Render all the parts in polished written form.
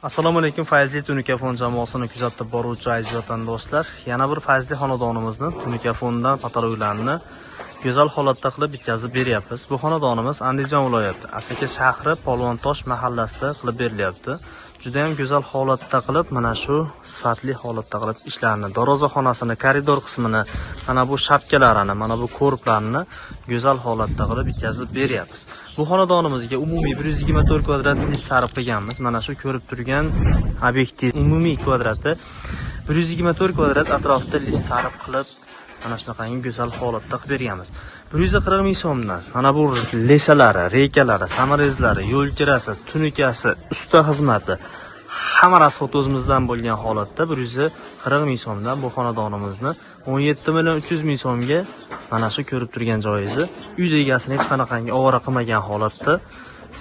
Assalomu alaykum fayzli Tunikafon jamoasini kuzatib boruvchi aziz vatandoshlar. Yana bir fayzli xonadonimizni Tunikafondan patologlarni go'zal holatda qilib bitkazib beryapmiz. Bu xonadonimiz Andijon viloyati Asaka shahri Polvontosh mahallasida qilib berilyapti. Juda ham go'zal holatda qilib, mana shu sifatli holatda qilib ishlarni, darvozaxonasini, koridor qismini, mana bu shapkalarini, mana bu korpuslarni go'zal holatda qilib bitkazib beryapmiz. Bu xonadonimizga umumiy 124 kvadrat lis sarf qilganmiz. Mana shu ko'rib turgan obyektiv umumiy kvadrati 124 kvadrat atrofida lis sarf qilib, mana shunaqangi go'zal holatda qilib berganmiz. 140 ming so'mdan mana bu lesalari, reykalari, samarezlari, yo'l kirasi, tunikasi, usta xizmati hamma rasxod o'zimizdan bo'lgan holatda 140 ming so'mdan bu xonadonimizni 17 million 300 ming so'mga mana shu ko'rib turgan joyingizni uy egasini hech qanaqangi ovora qilmagan holatda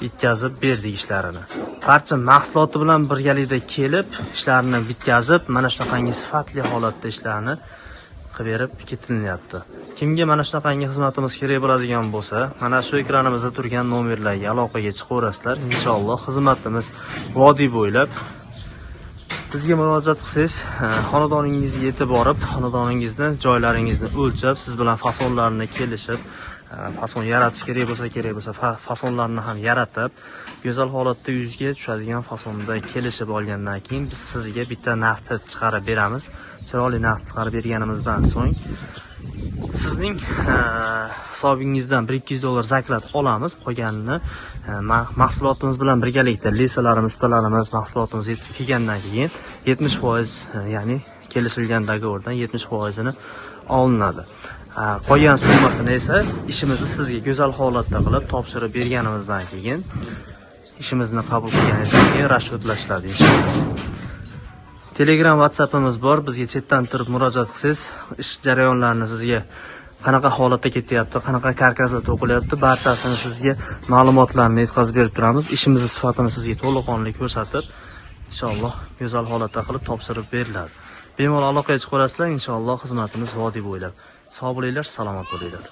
bitkazib berdik ishlarini. Barcha mahsuloti bilan birgalikda kelib, ishlarini bitkazib, mana shunaqangi sifatli holatda ishlarni qilib berib ketilyapti. Kimga mana shunaqangi xizmatimiz kerak bo'ladigan bo'lsa, mana shu ekranimizda turgan nomerlarga aloqaga chiqaverasizlar. Inshaalloh xizmatimiz vodiy bo'ylab bizga murojaat qilsangiz, xonadoningizga yetib borib, xonadoningizni, joylaringizni o'lchab, siz bilan fasonlarni kelishib, fason yaratish kerak bo'lsa, fasonlarni ham yaratib, go'zal holatda yuzga tushadigan fasonda kelishib olgandan keyin biz sizga bitta narxni chiqarib beramiz. Chiroyli narx chiqarib berganimizdan so'ng sizning hisobingizdan 1-200 dollar zaklat olamiz. Qolganini mahsulotimiz bilan birgalikda lesalarimiz, ustalarimiz mahsulotimiz yetib kelgandan keyin 70%, ya'ni kelishilgan dogovordan 70%ni olinadi. Qolgan summasini esa ishimizni sizga go'zal holatda qilib topshirib berganimizdan keyin ishimizni qabul qilganingizdan keyin rashodlashiladi inshaalloh. Telegram, WhatsApp'imiz bor. Bizga chetdan turib murojaat qilsangiz, ish jarayonlarini sizga qanaqa holatda ketyapti, qanaqa karkaslar to'qilyapti, barchasini sizga ma'lumotlarni yetkazib berib turamiz. Ishimizni sifatini sizga to'liqonli ko'rsatib, inshaalloh go'zal holatda qilib topshirib beriladi. Bemalol aloqaga chiqaverasizlar, inshaalloh xizmatimiz vodiy bo'ylab. Sog' bo'linglar, salomat bo'linglar.